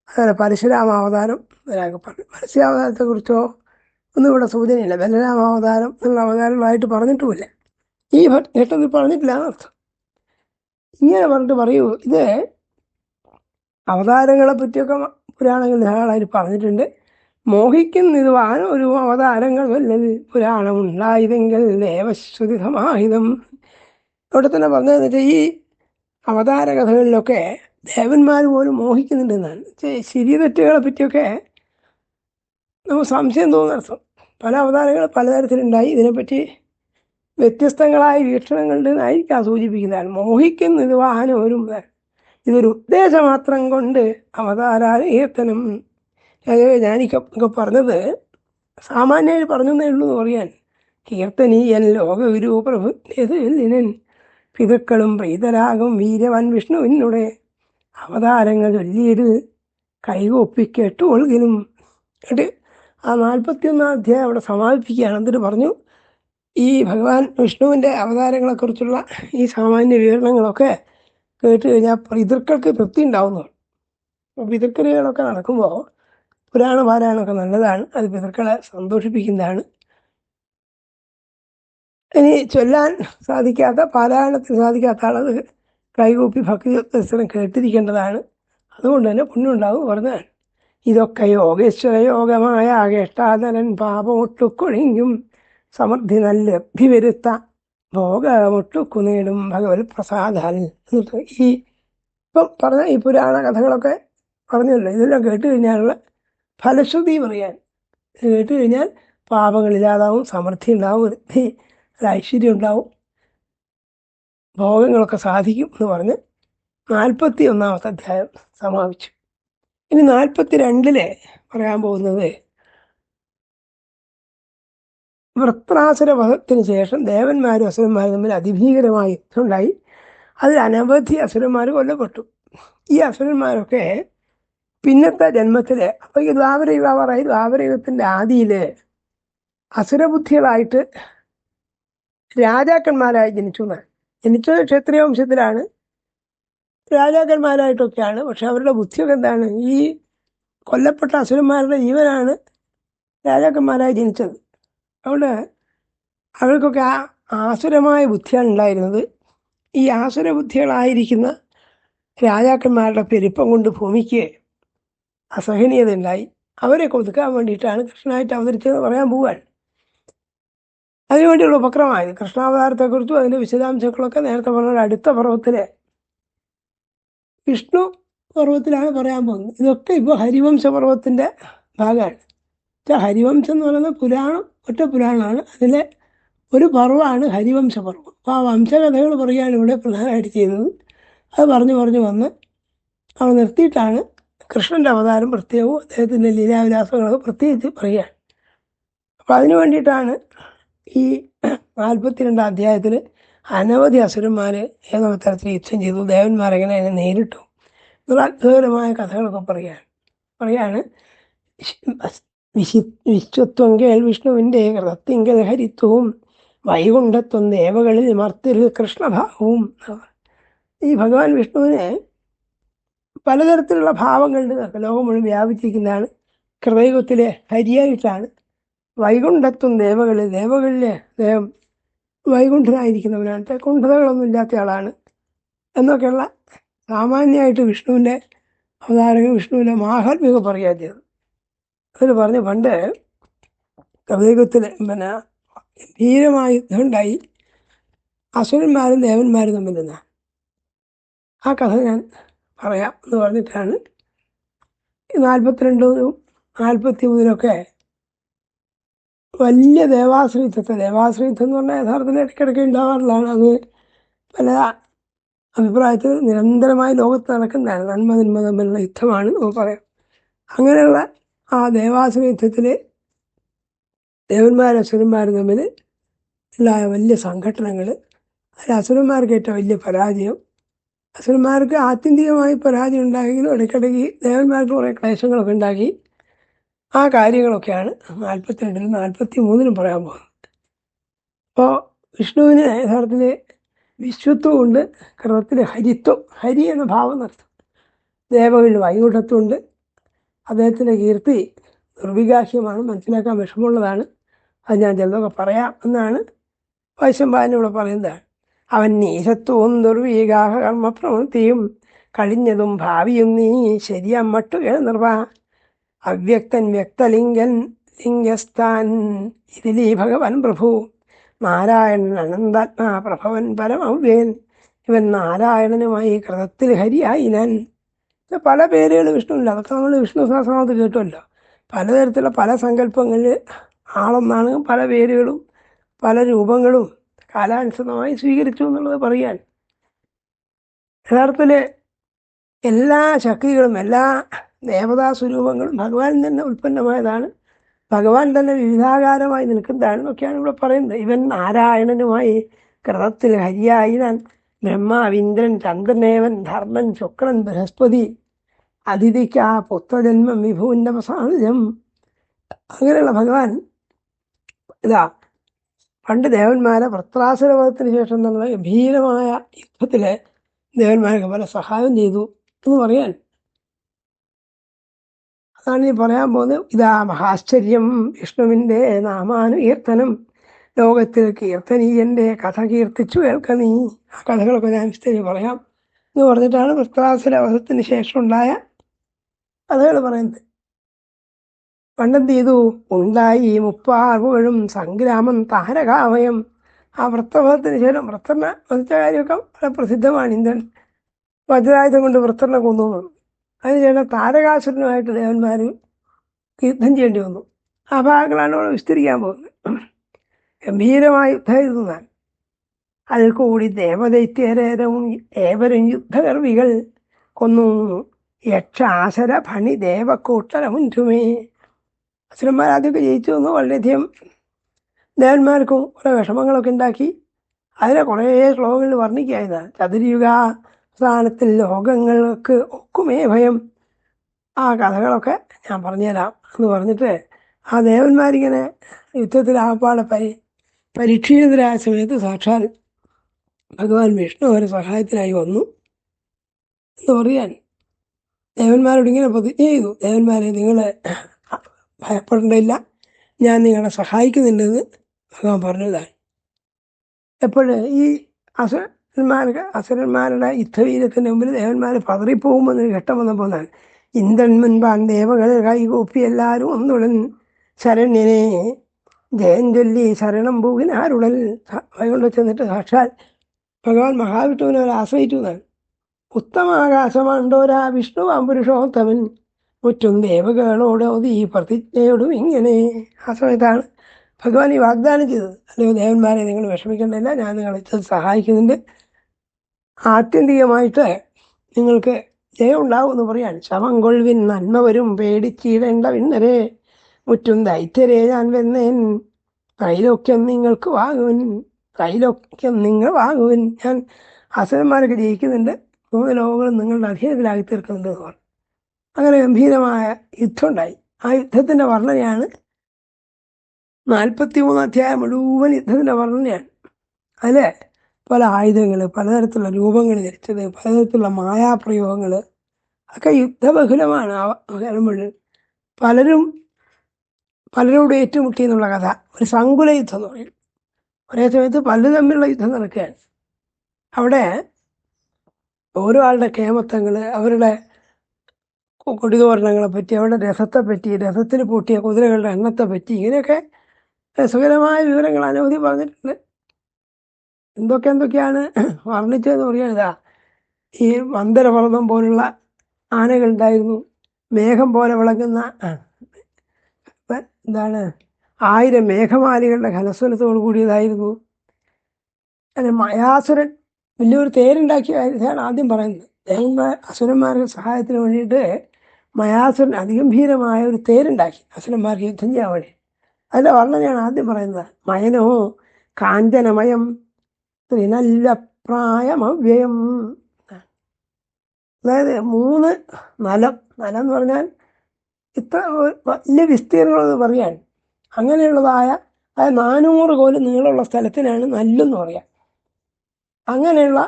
അതുപോലെ പരശുരാമാവതാരം വരാഹ പറഞ്ഞു. പരശുരാമവതാരത്തെക്കുറിച്ചോ ഒന്നും ഇവിടെ സൂചനയില്ല. ബലരാമാവതാരം എന്നുള്ള അവതാരങ്ങളായിട്ട് പറഞ്ഞിട്ടുമില്ല. ഈ ഘട്ടത്തിൽ പറഞ്ഞിട്ടില്ല എന്നർത്ഥം. ഇങ്ങനെ പറഞ്ഞിട്ട് പറയൂ, ഇത് അവതാരങ്ങളെ പറ്റിയൊക്കെ പുരാണങ്ങളിൽ ധാരാളമായിട്ട് പറഞ്ഞിട്ടുണ്ട്. മോഹിക്കുന്നിത് ഒരു അവതാരങ്ങൾ വല്ലൽ പുരാണം ഉണ്ടായതെങ്കിൽ ദേവശ്രുതി സമാഹിതം. അവിടെ തന്നെ പറഞ്ഞതെന്ന് വെച്ചാൽ ഈ അവതാര കഥകളിലൊക്കെ ദേവന്മാർ പോലും മോഹിക്കുന്നുണ്ടെന്നാണ്. ശരി തെറ്റുകളെ പറ്റിയൊക്കെ നമുക്ക് സംശയം തോന്നുന്നർത്ഥം. പല അവതാരങ്ങൾ പലതരത്തിലുണ്ടായി. ഇതിനെപ്പറ്റി വ്യത്യസ്തങ്ങളായ വീക്ഷണങ്ങളുണ്ടെന്നായിരിക്കാം സൂചിപ്പിക്കുന്നതാണ്. മോഹിക്കുന്നത് വാഹനം ഇതൊരു ഉദ്ദേശമാത്രം കൊണ്ട് അവതാരാകീർത്തനം. ഞാനിക്കൊക്കെ പറഞ്ഞത് സാമാന്യമായി പറഞ്ഞതേ ഉള്ളൂ എന്ന് പറയാൻ. കീർത്തനീയൻ ലോകഗുരു പ്രഭു പിതൃക്കളും പ്രീതരാകും വീരവൻ വിഷ്ണുവിനുടെ അവതാരങ്ങൾ ചൊല്ലിയത് കൈകൊപ്പിക്കെട്ടു ഒഴുകിനും. എന്നിട്ട് ആ 41 അധ്യായം അവിടെ സമാപിപ്പിക്കുകയാണ്. എന്നിട്ട് പറഞ്ഞു, ഈ ഭഗവാൻ വിഷ്ണുവിൻ്റെ അവതാരങ്ങളെക്കുറിച്ചുള്ള ഈ സാമാന്യ വിവരണങ്ങളൊക്കെ കേട്ട് കഴിഞ്ഞാൽ പിതൃക്കൾക്ക് തൃപ്തി ഉണ്ടാവുന്നതാണ്. അപ്പോൾ പിതൃക്രിയകളൊക്കെ നടക്കുമ്പോൾ പുരാണ പാരായണമൊക്കെ നല്ലതാണ്. അത് പിതൃക്കളെ സന്തോഷിപ്പിക്കുന്നതാണ്. ഇനി ചൊല്ലാൻ സാധിക്കാത്ത, പാരായണത്തിന് സാധിക്കാത്ത ആളത് കൈകൂപ്പി ഭക്തി ദർശനം കേട്ടിരിക്കേണ്ടതാണ്. അതുകൊണ്ട് തന്നെ പുണ്യം ഉണ്ടാവും പറഞ്ഞാൽ. ഇതൊക്കെ യോഗേശ്വര യോഗമായ കേഷ്ടാതനൻ പാപമൊട്ടുക്കൊഴിഞ്ഞും സമൃദ്ധി നല്ല ലഭ്യവരുത്ത ഭോഗമൊട്ടുക്കു നേടും ഭഗവത് പ്രസാദാൽ. എന്നിട്ട് ഈ ഇപ്പം പറഞ്ഞ ഈ പുരാണ കഥകളൊക്കെ പറഞ്ഞല്ലോ, ഇതെല്ലാം കേട്ട് കഴിഞ്ഞാലുള്ള ഫലശ്രുതി പറയാൻ. കേട്ട് കഴിഞ്ഞാൽ പാപങ്ങളില്ലാതാവും, സമൃദ്ധി ഉണ്ടാവും, വൃദ്ധി ഐശ്വര്യം ഉണ്ടാവും, ഭോഗങ്ങളൊക്കെ സാധിക്കും എന്ന് പറഞ്ഞ് 41 അധ്യായം സമാപിച്ചു. ഇനി 42 പറയാൻ പോകുന്നത് വൃത്രാസുര വധത്തിന് ശേഷം ദേവന്മാരും അസുരന്മാരും തമ്മിൽ അതിഭീകരമായ യുദ്ധമുണ്ടായി. അതിൽ അനവധി അസുരന്മാർ കൊല്ലപ്പെട്ടു. ഈ അസുരന്മാരൊക്കെ പിന്നത്തെ ജന്മത്തിൽ, അപ്പോൾ ഈ ദ്വാപരയുഗമായി, ദ്വാപരയുഗത്തിൻ്റെ ആദിയിൽ അസുരബുദ്ധികളായിട്ട് രാജാക്കന്മാരായി ജനിച്ചത് ക്ഷത്രിയ വംശത്തിലാണ്, രാജാക്കന്മാരായിട്ടൊക്കെയാണ്. പക്ഷെ അവരുടെ ബുദ്ധിയൊക്കെ എന്താണ്? ഈ കൊല്ലപ്പെട്ട അസുരന്മാരുടെ ജീവനാണ് രാജാക്കന്മാരായി ജനിച്ചത്. അതുകൊണ്ട് അവർക്കൊക്കെ ആസുരമായ ബുദ്ധിയാണ് ഉണ്ടായിരുന്നത്. ഈ ആസുര ബുദ്ധികളായിരിക്കുന്ന രാജാക്കന്മാരുടെ പെരുപ്പം കൊണ്ട് ഭൂമിക്ക് അസഹനീയത ഉണ്ടായി. അവരെ ഒതുക്കാൻ വേണ്ടിയിട്ടാണ് കൃഷ്ണനായിട്ട് അവതരിച്ചതെന്ന് പറയാൻ പോവുകയാണ്. അതിനുവേണ്ടിയുള്ള ഉപക്രമമായത്. കൃഷ്ണാവതാരത്തെക്കുറിച്ചും അതിൻ്റെ വിശദാംശങ്ങളൊക്കെ നേരത്തെ പറഞ്ഞ അടുത്ത പർവ്വത്തിലെ വിഷ്ണു പർവ്വത്തിലാണ് പറയാൻ പോകുന്നത്. ഇതൊക്കെ ഇപ്പോൾ ഹരിവംശ പർവ്വത്തിൻ്റെ ഭാഗമാണ്. ഹരിവംശം എന്ന് പറയുന്നത് പുരാണം, ഒറ്റ പുരാണമാണ്. അതിലെ ഒരു പർവ്വമാണ് ഹരിവംശ പർവ്വം. അപ്പോൾ ആ വംശകഥകൾ പറയുകയാണ് ഇവിടെ പ്രധാനമായിട്ട് ചെയ്യുന്നത്. അത് പറഞ്ഞു വന്ന് അവിടെ നിർത്തിയിട്ടാണ് കൃഷ്ണൻ്റെ അവതാരം പ്രത്യേകവും അദ്ദേഹത്തിൻ്റെ ലീലാവിലാസങ്ങളൊക്കെ പ്രത്യേകിച്ച് പറയുകയാണ്. അപ്പോൾ അതിനു വേണ്ടിയിട്ടാണ് ഈ 42 അധ്യായത്തിൽ അനവധി അസുരന്മാർ ഏതോ തരത്തിൽ യുദ്ധം ചെയ്തു, ദേവന്മാരെങ്ങനെ അതിനെ നേരിട്ടു എന്നുള്ള അത്ഭുതകരമായ കഥകളൊക്കെ പറയാണ്. വിശ്വത്വം കേൾ വിഷ്ണുവിൻ്റെ കൃതത്തിങ്കൽ ഹരിത്വവും വൈകുണ്ഠത്വം ദേവകളിൽ മർത്തിൽ കൃഷ്ണഭാവവും. ഈ ഭഗവാൻ വിഷ്ണുവിനെ പലതരത്തിലുള്ള ഭാവങ്ങളുടെ ലോകം മുഴുവൻ വ്യാപിച്ചിരിക്കുന്നതാണ്. കൃതയുഗത്തിലെ ഹരിയായിട്ടാണ്. വൈകുണ്ഠത്വം ദേവകളിലെ ദേവം വൈകുണ്ഠനായിരിക്കുന്നവനാണ്, കുണ്ഠതകളൊന്നും ഇല്ലാത്ത ആളാണ് എന്നൊക്കെയുള്ള സാമാന്യമായിട്ട് വിഷ്ണുവിൻ്റെ അവതാരങ്ങൾ വിഷ്ണുവിൻ്റെ മാഹാത്മ്യമൊക്കെ പറയാൻ ചെയ്തത്. അതിൽ പറഞ്ഞ് പണ്ട് കൃതയുഗത്തിൽ ഗംഭീരമായ യുദ്ധം ഉണ്ടായി, അസുരന്മാരും ദേവന്മാരും തമ്മിൽ നിന്നാണ്. ആ കഥ ഞാൻ പറയാം എന്ന് പറഞ്ഞിട്ടാണ് 42 43 വലിയ ദേവാശ്രയുദ്ധം എന്ന് പറഞ്ഞാൽ യഥാർത്ഥത്തിൽ ഇടയ്ക്കിടയ്ക്ക് ഉണ്ടാവാറുള്ളതാണ്. അത് പല അഭിപ്രായത്തിൽ നിരന്തരമായി ലോകത്ത് നടക്കുന്നതാണ്. നന്മ തമ്മിലുള്ള യുദ്ധമാണ് നമുക്ക് പറയാം. അങ്ങനെയുള്ള ആ ദേവാശ്രയുദ്ധത്തിൽ ദേവന്മാരും അസുരന്മാരും തമ്മിൽ ഉണ്ടായ വലിയ സംഘട്ടനങ്ങൾ, അതിൽ അസുരന്മാർക്ക് ഏറ്റവും വലിയ പരാജയം. അസുരന്മാർക്ക് ആത്യന്തികമായി പരാജയം ഉണ്ടായെങ്കിലും ഇടയ്ക്കിടയ്ക്ക് ദേവന്മാർക്ക് കുറേ ക്ലേശങ്ങളൊക്കെ ഉണ്ടാക്കി. ആ കാര്യങ്ങളൊക്കെയാണ് 42 43 പറയാൻ പോകുന്നത്. അപ്പോൾ വിഷ്ണുവിന് യഥാർത്ഥത്തിൽ വിശ്വത്വമുണ്ട്, കൃതത്തിൽ ഹരിത്വം, ഹരി എന്ന ഭാവം നടത്തും. ദേവകളിൽ വൈകുണ്ഠത്വമുണ്ട്. അദ്ദേഹത്തിൻ്റെ കീർത്തി നിർവികാഹ്യമാണ്, മനസ്സിലാക്കാൻ വിഷമമുള്ളതാണ്. അത് ഞാൻ ചിലതൊക്കെ പറയാം എന്നാണ് വൈശമ്പായൻ ഇവിടെ പറയുന്നതാണ്. അവൻ നീശത്വവും ദുർവികാഹ കർമ്മപ്രവൃത്തിയും കഴിഞ്ഞതും ഭാവിയും നീ ശരിയമ്മട്ടുക നിർവ അവ്യക്തൻ വ്യക്തലിംഗൻ ലിംഗസ്ഥാൻ ഇതിലീ ഭഗവൻ പ്രഭു നാരായണൻ അനന്താത്മാ പ്രഭവൻ പരമവ്യൻ ഇവൻ നാരായണനുമായി കൃതത്തിൽ ഹരിയായി ഞാൻ. പല പേരുകൾ വിഷ്ണുവില്ല, അതൊക്കെ നമ്മൾ വിഷ്ണു സഹസ്രനാമത്തിൽ കേട്ടുമല്ലോ. പലതരത്തിലുള്ള പല സങ്കല്പങ്ങളിൽ ആളൊന്നാണ്, പല പേരുകളും പല രൂപങ്ങളും കാലാനുസൃതമായി സ്വീകരിച്ചു എന്നുള്ളത് പറയാൻ. യഥാർത്ഥത്തിൽ എല്ലാ ശക്തികളും എല്ലാ ദേവതാ സ്വരൂപങ്ങളും ഭഗവാൻ തന്നെ ഉൽപ്പന്നമായതാണ്. ഭഗവാൻ തന്നെ വിവിധാകാരമായി നിൽക്കുന്നതാണ് എന്നൊക്കെയാണ് ഇവിടെ പറയുന്നത്. ഇവൻ നാരായണനുമായി കൃതത്തിൽ ഹരിയായി ഞാൻ ബ്രഹ്മാവിന്ദ്രൻ ചന്ദ്രനേവൻ ധർമ്മൻ ശുക്രൻ ബൃഹസ്പതി അതിഥിക്ക് ആ പുത്രജന്മം വിഭുവിൻ്റെ പ്രസാദം. അങ്ങനെയുള്ള ഭഗവാൻ ഇതാ പണ്ട് ദേവന്മാരെ വൃത്രാസുരവധത്തിന് ശേഷം എന്നുള്ള ഗംഭീരമായ യുദ്ധത്തിൽ ദേവന്മാർക്ക് പല സഹായം ചെയ്തു എന്ന് പറയാൻ. അതാണ് ഈ പറയാൻ പോകുന്നത്. ഇതാ മഹാശ്ചര്യം വിഷ്ണുവിൻ്റെ നാമാനുകീർത്തനം ലോകത്തിൽ കീർത്തനീയൻ്റെ കഥ കീർത്തിച്ചു കേൾക്ക നീ. ആ കഥകളൊക്കെ ഞാൻ വിസ്തരിച്ച് പറയാം എന്ന് പറഞ്ഞിട്ടാണ് വൃത്രാസുരവധത്തിന് ശേഷം ഉണ്ടായ കഥകൾ പറയുന്നത്. പണ്ടെന്ത് ചെയ്തു? ഉണ്ടായി 36 സംഗ്രാമം താരകാമയം. ആ വൃത്രവധത്തിന് ശേഷം വൃത്രനെ വധിച്ച കാര്യമൊക്കെ വളരെ പ്രസിദ്ധമാണ്. ഇന്ദ്രൻ വജ്രായുധം കൊണ്ട് വൃത്രനെ കൊന്നു. അതിനുശേഷം താരകാസുരനുമായിട്ട് ദേവന്മാർ യുദ്ധം ചെയ്യേണ്ടി വന്നു. ആ ഭാഗങ്ങളാണ് ഇവിടെ വിസ്തരിക്കാൻ പോകുന്നത്. ഗംഭീരമായ യുദ്ധമായിരുന്നാൽ അതിൽ കൂടി ദേവദൈത്യരവും ഏവരും യുദ്ധകർവികൾ കൊന്നു. യക്ഷാസര ഭണി ദേവക്കൂട്ടരമുൻറ്റുമേ. അസുരന്മാർ ആദ്യമൊക്കെ ജയിച്ചു വന്നു. വളരെയധികം ദേവന്മാർക്കും കുറേ വിഷമങ്ങളൊക്കെ ഉണ്ടാക്കി. അതിനെ കുറേ ശ്ലോകങ്ങളിൽ വർണ്ണിക്കുകയായതാണ്. ചതുര്യുഗ സ്ഥാനത്തിൽ ലോകങ്ങൾക്ക് ഒക്കുമേ ഭയം. ആ കഥകളൊക്കെ ഞാൻ പറഞ്ഞുതരാം എന്ന് പറഞ്ഞിട്ട് ആ ദേവന്മാരിങ്ങനെ യുദ്ധത്തിൽ ആപ്പാടെ പരീക്ഷീണിതരായ സമയത്ത് സാക്ഷാൽ ഭഗവാൻ വിഷ്ണു അവരെ സഹായത്തിനായി വന്നു എന്ന് പറയാൻ. ദേവന്മാരോട് ഇങ്ങനെ പ്രതിജ്ഞ ചെയ്തു, ദേവന്മാരെ നിങ്ങൾ ഭയപ്പെടേണ്ടതില്ല, ഞാൻ നിങ്ങളെ സഹായിക്കുന്നുണ്ടെന്ന് ഭഗവാൻ പറഞ്ഞതാണ്. എപ്പോഴും ഈ അസുരന്മാരുടെ യുദ്ധവീര്യത്തിൻ്റെ മുമ്പിൽ ദേവന്മാർ പതറിപ്പോകുമെന്നൊരു ഘട്ടം വന്നപ്പോൾ എന്നാണ് ഇന്ദ്രൻ മുൻപാൻ ദേവകൾ കൈകൂപ്പി എല്ലാവരും ഒന്നുടൻ ശരണ്യനെ ജയം ചൊല്ലി ശരണം പൂവിനാരുടൽ വൈകുണ്ഠ ചെന്നിട്ട് സാക്ഷാൽ ഭഗവാൻ മഹാവിഷ്ണുവിനെ അവർ ആശ്രയിച്ചു എന്നാണ്. ഉത്തമാകാശമാണ്ടോരാ വിഷ്ണുവാം പുരുഷോത്തമൻ മുറ്റും ദേവകളോടോതി പ്രതിജ്ഞയോടും ഇങ്ങനെ. ആ സമയത്താണ് ഭഗവാൻ ഈ വാഗ്ദാനം ചെയ്തത്, അല്ലയോ ദേവന്മാരെ, നിങ്ങൾ വിഷമിക്കേണ്ടല്ല, ഞാൻ നിങ്ങളെ സഹായിക്കുന്നുണ്ട്, ആത്യന്തികമായിട്ട് നിങ്ങൾക്ക് ജയം ഉണ്ടാവും എന്ന് പറയാൻ. ശവം കൊൾവിൻ നന്മ വരും പേടിച്ചിടേണ്ട വിന്നരെ, മുറ്റും ദൈത്യരെ ഞാൻ വെന്നേൻ, ത്രൈലോക്യം നിങ്ങൾക്ക് വാങ്ങുവിൻ, ത്രൈലോക്യം നിങ്ങൾ വാങ്ങുവിൻ. ഞാൻ അസുരന്മാരൊക്കെ ജയിക്കുന്നുണ്ട്, 3 ലോകങ്ങളും നിങ്ങളുടെ അധീനത്തിലാക്കി തീർക്കുന്നുണ്ട് എന്ന് പറഞ്ഞു. അങ്ങനെ ഗംഭീരമായ യുദ്ധം ഉണ്ടായി. ആ യുദ്ധത്തിൻ്റെ വർണ്ണനയാണ് 43 അധ്യായം മുഴുവൻ യുദ്ധത്തിൻ്റെ വർണ്ണനയാണ്. അതിൽ പല ആയുധങ്ങൾ, പലതരത്തിലുള്ള രൂപങ്ങൾ ധരിച്ചത്, പലതരത്തിലുള്ള മായാപ്രയോഗങ്ങൾ ഒക്കെ യുദ്ധബഹുലമാണ്. ആ വരുമ്പോൾ പലരോട് ഏറ്റുമുട്ടി എന്നുള്ള കഥ ഒരു സങ്കുല യുദ്ധം എന്ന് പറയും. ഒരേ സമയത്ത് പലരും തമ്മിലുള്ള യുദ്ധം നടക്കുകയാണ്. അവിടെ ഓരോ ആളുടെ കേമത്തങ്ങൾ, അവരുടെ കൊടിതോരണങ്ങളെ പറ്റി, അവരുടെ രഥത്തെപ്പറ്റി, രഥത്തിന് പൂട്ടിയ കുതിരകളുടെ എണ്ണത്തെപ്പറ്റി, ഇങ്ങനെയൊക്കെ രസകരമായ വിവരങ്ങൾ അനവധി പറഞ്ഞിട്ടുണ്ട്. എന്തൊക്കെയാണ് വർണ്ണിച്ചതെന്ന് പറയുകയാണിതാ. ഈ മന്ദരപർവ്വതം പോലുള്ള ആനകളുണ്ടായിരുന്നു, മേഘം പോലെ വിളങ്ങുന്ന 1000 മേഘമാലികളുടെ ഘനസ്വരത്തോടു കൂടിയതായിരുന്നു. അങ്ങനെ മയാസുരൻ വലിയൊരു തേരുണ്ടാക്കിയ കാര്യമാണ് ആദ്യം പറയുന്നത്. അസുരന്മാരുടെ സഹായത്തിന് വേണ്ടിയിട്ട് മയാസുരൻ അതിഗംഭീരമായ ഒരു തേരുണ്ടാക്കി അസുരന്മാർക്ക് യുദ്ധം ചെയ്യാൻ വേണ്ടി. അതിൻ്റെ വർണ്ണനയാണ് ആദ്യം പറയുന്നത്. മയനോ കാഞ്ചനമയം ത്രിനല്ല പ്രായമവ്യയം. അതായത് 3 നലം എന്ന് പറഞ്ഞാൽ ഇത്ര വലിയ വിസ്തീർണമെന്ന് പറയാൻ. അങ്ങനെയുള്ളതായ 400 കോല് നീളമുള്ള സ്ഥലത്തിനാണ് നല്ലെന്ന് പറയാം. അങ്ങനെയുള്ള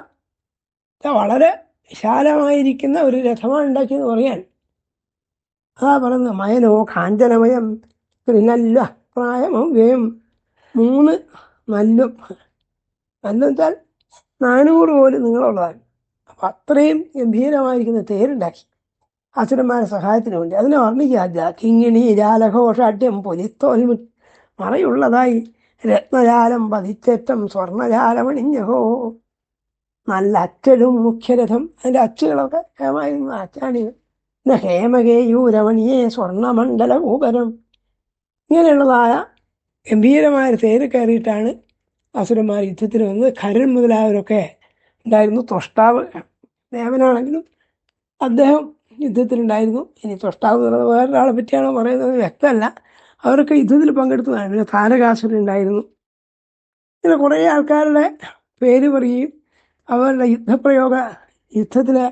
വളരെ വിശാലമായിരിക്കുന്ന ഒരു രഥമാണ് ഉണ്ടാക്കിയെന്ന് പറയാൻ. അതാ പറയുന്നത് മയനോ കാഞ്ചനമയം ത്രിനല്ല പ്രായമവ്യയം. 3 നല്ലും വെച്ചാൽ 400 കോല് നീളമുള്ളതാണ്. അപ്പം അത്രയും ഗംഭീരമായിരിക്കുന്ന തേരുണ്ടാക്കി അസുരന്മാരുടെ സഹായത്തിന് വേണ്ടി. അതിനെ വർണ്ണിക്കുക, കിങ്ങിണി ജാലഘോഷാഢ്യം പൊലിത്തോൽ മറയുള്ളതായി രത്നജാലം പതിച്ചേറ്റം സ്വർണജാലമണിഞ്ഞഹോ. നല്ല അച്ചലും മുഖ്യരഥം, അതിൻ്റെ അച്ചുകളൊക്കെ ഹേമായിരുന്നു അച്ചാണികൾ. പിന്നെ ഹേമകേയൂരമണിയെ സ്വർണ്ണമണ്ഡല ഭൂപരം. ഇങ്ങനെയുള്ളതായ ഗംഭീരമായ തേര് കയറിയിട്ടാണ് അസുരന്മാർ യുദ്ധത്തിന് വന്നത്. ഖരൻ മുതലായവരൊക്കെ ഉണ്ടായിരുന്നു. ത്വഷ്ടാവ് ദേവനാണെങ്കിലും അദ്ദേഹം യുദ്ധത്തിലുണ്ടായിരുന്നു. ഇനി ത്വഷ്ടാവ് എന്നുള്ളത് വേറൊരാളെ പറ്റിയാണോ പറയുന്നത് വ്യക്തമല്ല. അവരൊക്കെ യുദ്ധത്തിൽ പങ്കെടുത്തതാണ്. പിന്നെ താരകാസുരൻ ഉണ്ടായിരുന്നു. ഇങ്ങനെ കുറേ ആൾക്കാരുടെ പേര് പറയുകയും അവരുടെ യുദ്ധത്തിലെ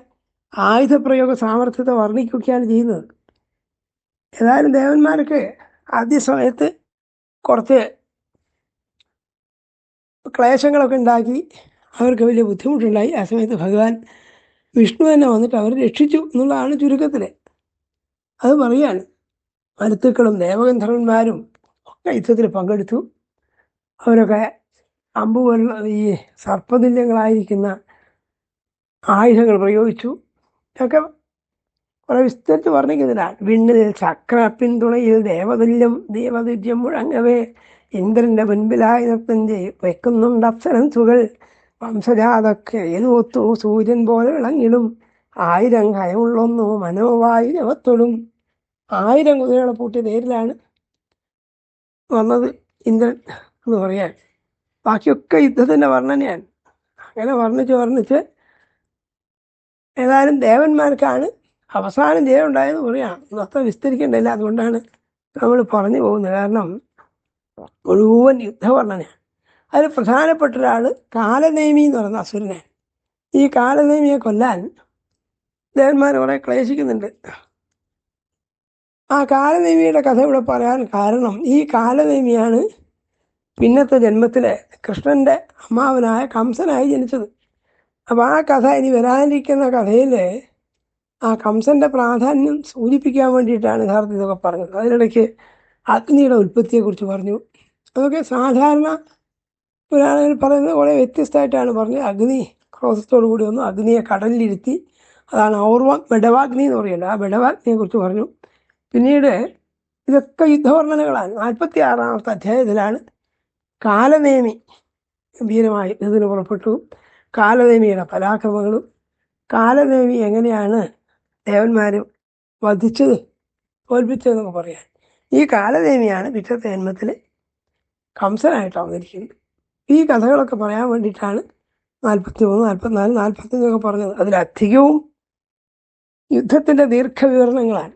ആയുധപ്രയോഗ സാമർഥ്യത്തെ വർണ്ണിക്കുകയാണ് ചെയ്യുന്നത്. ഏതായാലും ദേവന്മാർക്ക് ആദ്യ സമയത്ത് കുറച്ച് ക്ലേശങ്ങളൊക്കെ ഉണ്ടാക്കി, അവർക്ക് വലിയ ബുദ്ധിമുട്ടുണ്ടായി. ആ സമയത്ത് ഭഗവാൻ വിഷ്ണു തന്നെ വന്നിട്ട് അവരെ രക്ഷിച്ചു എന്നുള്ളതാണ് ചുരുക്കത്തിൽ. അത് പറയാണ്. മരുത്തുക്കളും ദേവഗന്ധർവന്മാരും ഒക്കെ യുദ്ധത്തിൽ പങ്കെടുത്തു. അവരൊക്കെ അമ്പുപോലുള്ള ഈ സർപ്പതുല്യങ്ങളായിരിക്കുന്ന ആയുധങ്ങൾ പ്രയോഗിച്ചു. ഇതൊക്കെ കുറെ വിസ്തരിച്ച് വർണ്ണിക്കുന്നതിനാണ്. വിണ്ണിൽ ചക്ര പിന്തുണയിൽ ദേവതുല്യം മുഴങ്ങവേ ഇന്ദ്രന്റെ മുൻപിലായി നൃത്തം വെക്കുന്നുണ്ട് അപ്സരൻസുകൾ. വംശജാതൊക്കെ ഏതുവൊത്തു സൂര്യൻ പോലെ വിളങ്ങിടും 1000 കയമുള്ളൊന്നു മനോവായുരവത്തൊടും. 1000 കുതിരകളെ പൂട്ടിയ തേരിലാണ് വന്നത് ഇന്ദ്രൻ എന്ന് പറയാൻ. ബാക്കിയൊക്കെ യുദ്ധത്തിൻ്റെ വർണ്ണനയാണ്. അങ്ങനെ വർണ്ണിച്ച് ഏതായാലും ദേവന്മാർക്കാണ് അവസാനം ജയം ഉണ്ടായെന്ന് പറയാം. അത്ര വിസ്തരിക്കേണ്ടതില്ല, അതുകൊണ്ടാണ് നമ്മൾ പറഞ്ഞു പോകുന്നത്. കാരണം മുഴുവൻ യുദ്ധവർണ്ണനയാണ്. അതിൽ പ്രധാനപ്പെട്ട ഒരാൾ കാലനേമി എന്ന് പറയുന്ന അസുരനാണ്. ഈ കാലനേമിയെ കൊല്ലാൻ ദേവന്മാർ കുറെ ക്ലേശിക്കുന്നുണ്ട്. ആ കാലനേമിയുടെ കഥ ഇവിടെ പറയാൻ കാരണം, ഈ കാലനേമിയാണ് പിന്നത്തെ ജന്മത്തിൽ കൃഷ്ണൻ്റെ അമ്മാവനായ കംസനായി ജനിച്ചത്. അപ്പോൾ ആ കഥ ഇനി വരാനിരിക്കുന്ന കഥയിൽ ആ കംസൻ്റെ പ്രാധാന്യം സൂചിപ്പിക്കാൻ വേണ്ടിയിട്ടാണ് യഥാർത്ഥത്തിൽ ഇതൊക്കെ പറഞ്ഞത്. അതിനിടയ്ക്ക് അഗ്നിയുടെ ഉൽപ്പത്തിയെക്കുറിച്ച് പറഞ്ഞു. അതൊക്കെ സാധാരണ പുരാണങ്ങൾ പറയുന്നത് വളരെ വ്യത്യസ്തമായിട്ടാണ് പറഞ്ഞത്. അഗ്നി ക്രോധത്തോടു കൂടി വന്നു, അഗ്നിയെ കടലിലിരുത്തി, അതാണ് ബഡവാഗ്നി എന്ന് പറയുന്നത്. ആ ബഡവാഗ്നിയെക്കുറിച്ച് പറഞ്ഞു. പിന്നീട് ഇതൊക്കെ യുദ്ധവർണ്ണനകളാണ്. 46-ാമത്തെ അധ്യായത്തിലാണ് കാലനേമി ഗംഭീരമായി യുദ്ധത്തിന് പുറപ്പെട്ടു. കാലനേമിയുടെ പരാക്രമങ്ങളും കാലനേമി എങ്ങനെയാണ് ദേവന്മാരും വധിച്ചത്, തോൽപ്പിച്ചതെന്നൊക്കെ പറയാൻ. ഈ കാലനേമിയാണ് പിറ്റത്തെ ജന്മത്തിൽ കംസനായിട്ട് അവതരിക്കുന്നത്. ഈ കഥകളൊക്കെ പറയാൻ വേണ്ടിയിട്ടാണ് 43, 44, 45 പറഞ്ഞത്. അതിലധികവും യുദ്ധത്തിൻ്റെ ദീർഘവിവരണങ്ങളാണ്.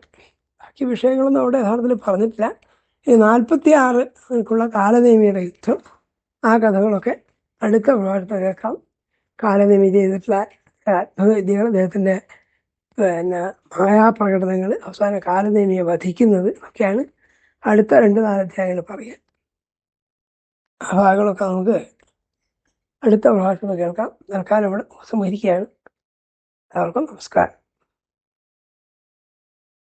ബാക്കി വിഷയങ്ങളൊന്നും അവിടെ യഥാർത്ഥത്തിൽ പറഞ്ഞിട്ടില്ല. ഈ 46 കാലനേമിയുടെ യുദ്ധം, ആ കഥകളൊക്കെ അടുത്ത പ്രഭാഷണത്തിൽ കേൾക്കാം. കാലനേമി ചെയ്തിട്ടുള്ള അത്ഭുതവിദ്യകൾ, അദ്ദേഹത്തിൻ്റെ മായാപ്രകടനങ്ങൾ, അവസാന കാലനേമിയെ വധിക്കുന്നത് ഒക്കെയാണ് അടുത്ത 2-4 അധ്യായങ്ങൾ പറയുക. ആ ഭാഗങ്ങളൊക്കെ നമുക്ക് അടുത്ത പ്രഭാഷണത്തിൽ കേൾക്കാം. തൽക്കാലം ഇവിടെ ഉപസംഹരിക്കുകയാണ്. എല്ലാവർക്കും നമസ്കാരം.